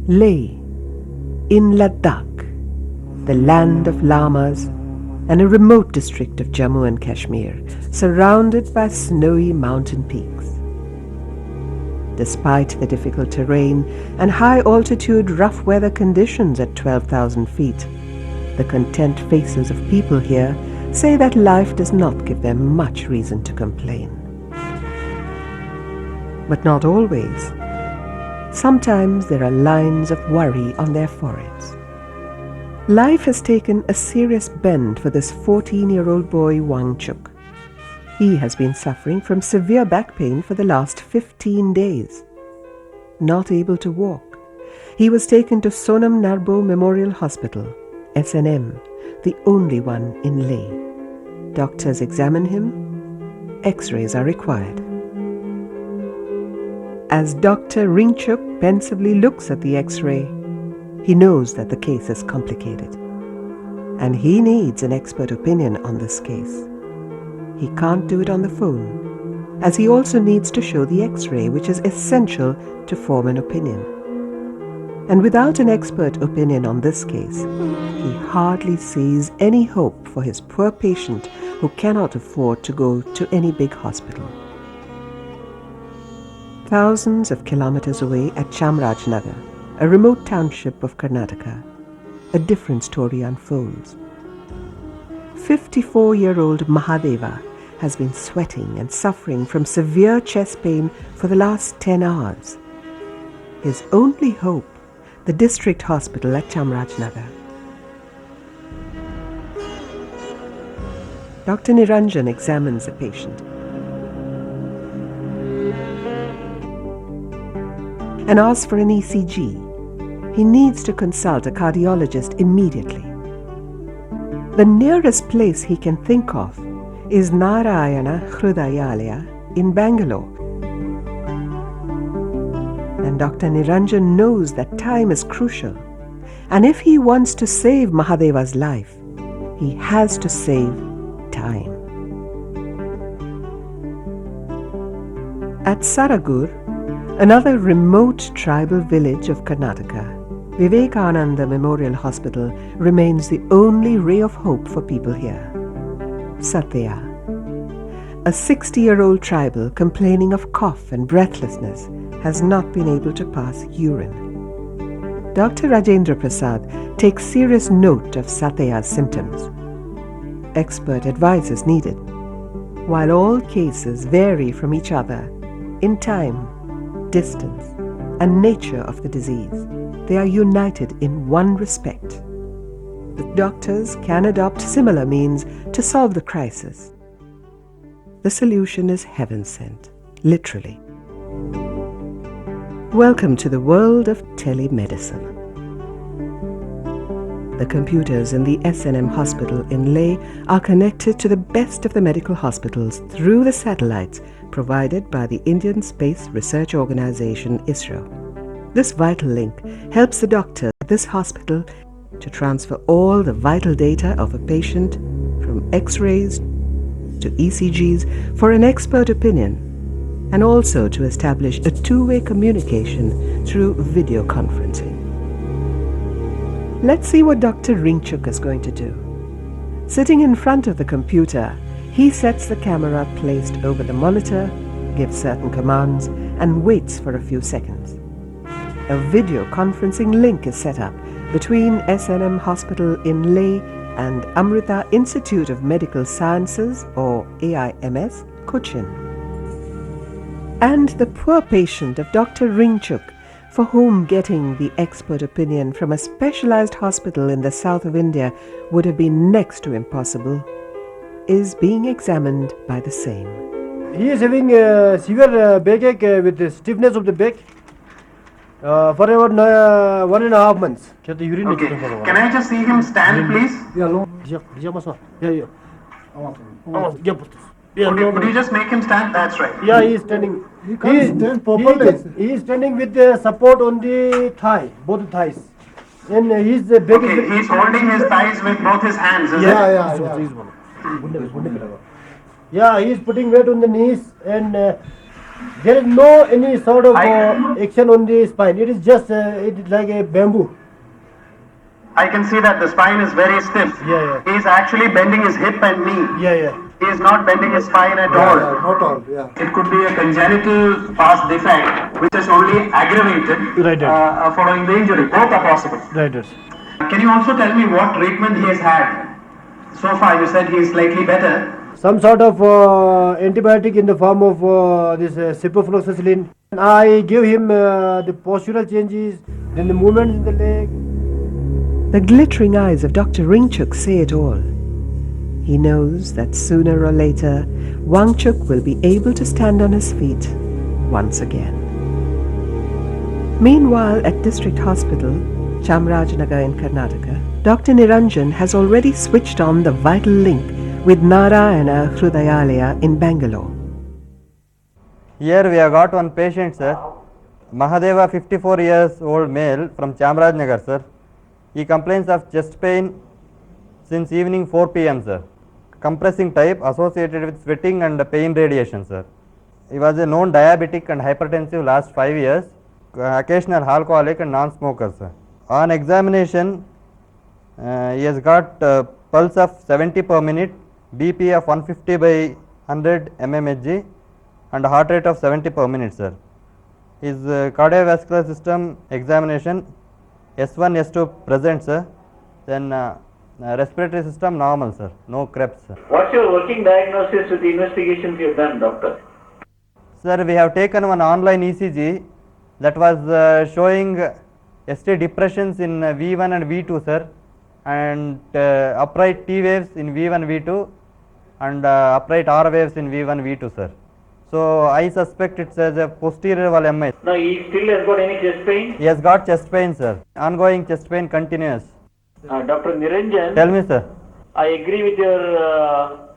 Leh, in Ladakh, the land of llamas and a remote district of Jammu and Kashmir, surrounded by snowy mountain peaks. Despite the difficult terrain and high-altitude rough weather conditions at 12,000 feet, the content faces of people here say that life does not give them much reason to complain. But not always. Sometimes there are lines of worry on their foreheads. Life has taken a serious bend for this 14-year-old boy Wangchuk. He has been suffering from severe back pain for the last 15 days. Not able to walk, he was taken to Sonam Narbo Memorial Hospital, SNM, the only one in Leh. Doctors examine him. X-rays are required. As Dr. Ringchuk pensively looks at the X-ray, he knows that the case is complicated, and he needs an expert opinion on this case. He can't do it on the phone, as he also needs to show the X-ray, which is essential to form an opinion. And without an expert opinion on this case, he hardly sees any hope for his poor patient who cannot afford to go to any big hospital. Thousands of kilometers away at Chamrajnagar, a remote township of Karnataka, a different story unfolds. 54-year-old Mahadeva has been sweating and suffering from severe chest pain for the last 10 hours. His only hope, the district hospital at Chamrajnagar. Dr. Niranjan examines the patient and asks for an ECG. He needs to consult a cardiologist immediately. The nearest place he can think of is Narayana Hrudayalaya in Bangalore. And Dr. Niranjan knows that time is crucial. And if he wants to save Mahadeva's life, he has to save time. At Saragur, another remote tribal village of Karnataka, Vivekananda Memorial Hospital remains the only ray of hope for people here. Satya, a 60-year-old tribal complaining of cough and breathlessness, has not been able to pass urine. Dr. Rajendra Prasad takes serious note of Satya's symptoms. Expert advice is needed. While all cases vary from each other in time, distance, and nature of the disease, they are united in one respect. The doctors can adopt similar means to solve the crisis. The solution is heaven sent, literally. Welcome to the world of telemedicine. The computers in the SNM hospital in Leh are connected to the best of the medical hospitals through the satellites provided by the Indian Space Research Organization ISRO. This vital link helps the doctor at this hospital to transfer all the vital data of a patient from X-rays to ECGs for an expert opinion, and also to establish a two-way communication through video conferencing. Let's see what Dr. Ringchuk is going to do. Sitting in front of the computer, he sets the camera placed over the monitor, gives certain commands, and waits for a few seconds. A video conferencing link is set up between SNM Hospital in Leh and Amrita Institute of Medical Sciences, or AIMS, Cochin. And the poor patient of Dr. Ringchuk, for whom getting the expert opinion from a specialized hospital in the south of India would have been next to impossible, is being examined by the same. He is having severe backache with the stiffness of the back for about 1.5 months. Okay. Can I just see him stand, please? Could you just make him stand? That's right. Yeah, he is standing. He can't stand properly. He is standing with the support on the thigh, both thighs. And his back is... He's holding his thighs with both his hands, is it? Yeah, he is putting weight on the knees, and There is no any sort of action on the spine. It is just it is like a bamboo. I can see that the spine is very stiff. Yeah. He is actually bending his hip and knee. Yeah. He is not bending his spine at Yeah, all. not all. Yeah. It could be a congenital past defect which is only aggravated Right. following the injury. Both are possible. Right. Can you also tell me what treatment he has had? So far you said he is slightly better. Some sort of antibiotic in the form of this ciprofloxacin. And I give him the postural changes, then the movements in the leg. The glittering eyes of Dr. Ringchuk say it all. He knows that sooner or later, Wangchuk will be able to stand on his feet once again. Meanwhile, at District Hospital, Chamarajanagar in Karnataka, Dr. Niranjan has already switched on the vital link with Narayana Hrudayalaya in Bangalore. Here we have got one patient, sir. Mahadeva, 54 years old male from Chamarajanagar, sir. He complains of chest pain since evening 4 p.m. sir. Compressing type associated with sweating and pain radiation, sir. He was a known diabetic and hypertensive last 5 years, occasional alcoholic and non-smoker, sir. On examination, he has got pulse of 70 per minute, BP of 150 by 100 mmHg and heart rate of 70 per minute, sir. His cardiovascular system examination S1, S2 present, sir. Then respiratory system normal, sir. No creps, sir. What's your working diagnosis with the investigations you have done, doctor? Sir, we have taken one online ECG that was showing ST depressions in V1 and V2, sir, and upright T waves in V1, V2 and upright R waves in V1, V2, sir. So I suspect it's as a posterior wall MI. No, he still has got any chest pain? He has got chest pain, sir. Ongoing chest pain continuous. Dr. Niranjan, Tell me, sir. I agree with your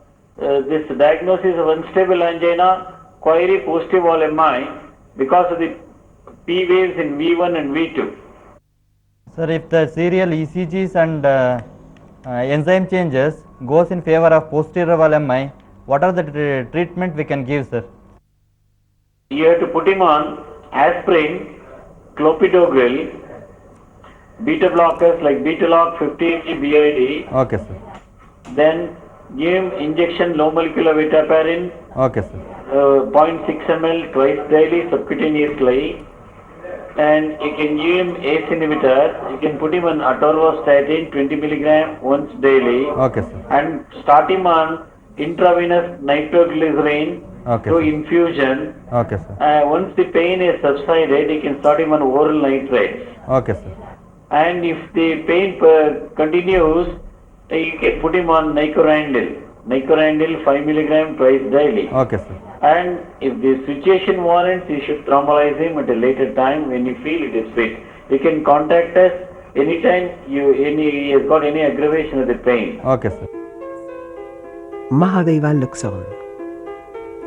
this diagnosis of unstable angina, query positive wall MI because of the P waves in V1 and V2. Sir, if the serial ECGs and enzyme changes goes in favor of posterior wall MI, what are the treatment we can give, sir? You have to put him on aspirin, clopidogrel, beta blockers like Betalock 50 mg BID. Okay, sir. Then give him injection low molecular vitaparin, Okay, sir. 0.6 ml twice daily subcutaneously. And you can give him ACE inhibitor. You can put him on atorvastatin 20 milligram once daily. Okay, sir. And start him on intravenous nitroglycerin through infusion. Okay, sir. Once the pain is subsided, you can start him on oral nitrates. Okay, sir. And if the pain continues, you can put him on Nicorandil 5 milligram twice daily. Okay, sir. And if the situation warrants, you should thrombolyze him at a later time when you feel it is fit. You can contact us anytime he has got any aggravation of the pain. Okay, sir. Mahadeva looks on,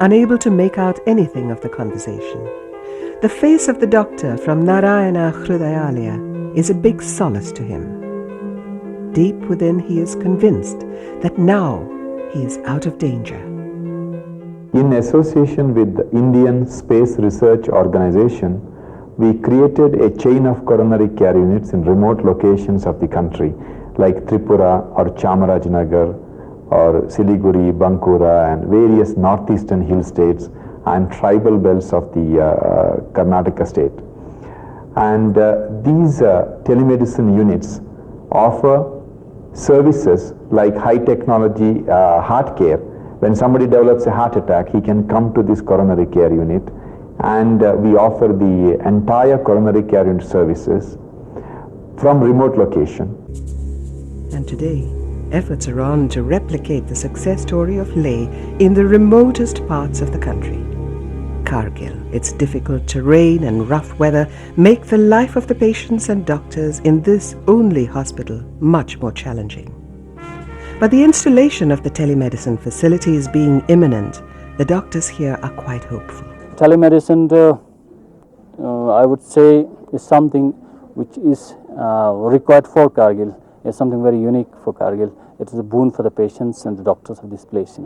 unable to make out anything of the conversation. The face of the doctor from Narayana Hrudayalaya is a big solace to him. Deep within, he is convinced that now he is out of danger. In association with the Indian Space Research Organization, we created a chain of coronary care units in remote locations of the country like Tripura or Chamarajanagar or Siliguri, Bankura and various northeastern hill states and tribal belts of the Karnataka state. And these telemedicine units offer services like high technology heart care. When somebody develops a heart attack, he can come to this coronary care unit, and we offer the entire coronary care unit services from remote location. And today, efforts are on to replicate the success story of Leh in the remotest parts of the country. Kargil, its difficult terrain and rough weather make the life of the patients and doctors in this only hospital much more challenging. But the installation of the telemedicine facilities being imminent, the doctors here are quite hopeful. Telemedicine, I would say, is something which is required for Kargil. It's something very unique for Kargil. It is a boon for the patients and the doctors of this place,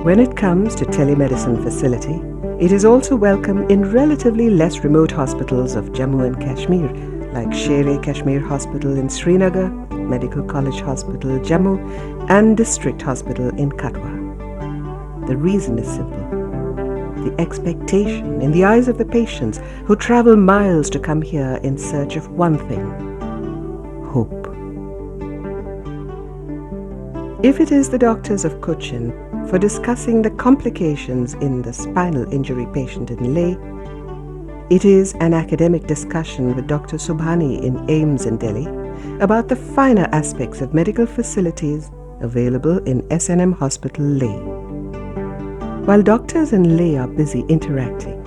When it comes to telemedicine facility, it is also welcome in relatively less remote hospitals of Jammu and Kashmir, like Sher-e-Kashmir Hospital in Srinagar, Medical College Hospital, Jammu, and District Hospital in Katwa. The reason is simple. The expectation in the eyes of the patients who travel miles to come here in search of one thing: hope. If it is the doctors of Cochin for discussing the complications in the spinal injury patient in Leh, it is an academic discussion with Dr. Subhani in AIIMS in Delhi about the finer aspects of medical facilities available in SNM Hospital Leh. While doctors in Leh are busy interacting,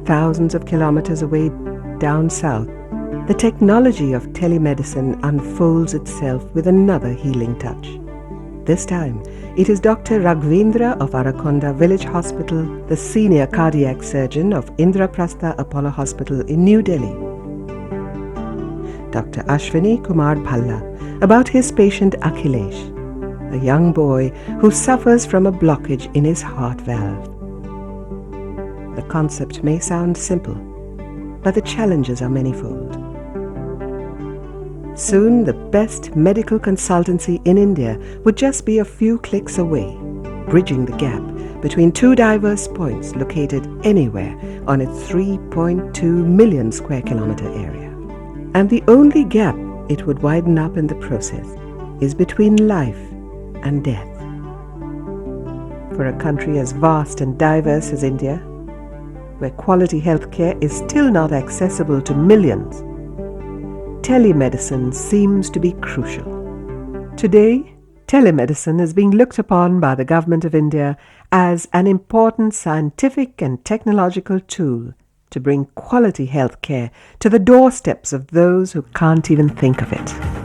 thousands of kilometers away down south, the technology of telemedicine unfolds itself with another healing touch. This time, it is Dr. Raghvendra of Arakonda Village Hospital, the senior cardiac surgeon of Indraprastha Apollo Hospital in New Delhi. Dr. Ashwini Kumar Bhalla about his patient Akhilesh, a young boy who suffers from a blockage in his heart valve. The concept may sound simple, but the challenges are manifold. Soon, the best medical consultancy in India would just be a few clicks away, bridging the gap between two diverse points located anywhere on its 3.2 million square kilometer area. And the only gap it would widen up in the process is between life and death. For a country as vast and diverse as India, where quality healthcare is still not accessible to millions, telemedicine seems to be crucial. Today, telemedicine is being looked upon by the Government of India as an important scientific and technological tool to bring quality healthcare to the doorsteps of those who can't even think of it.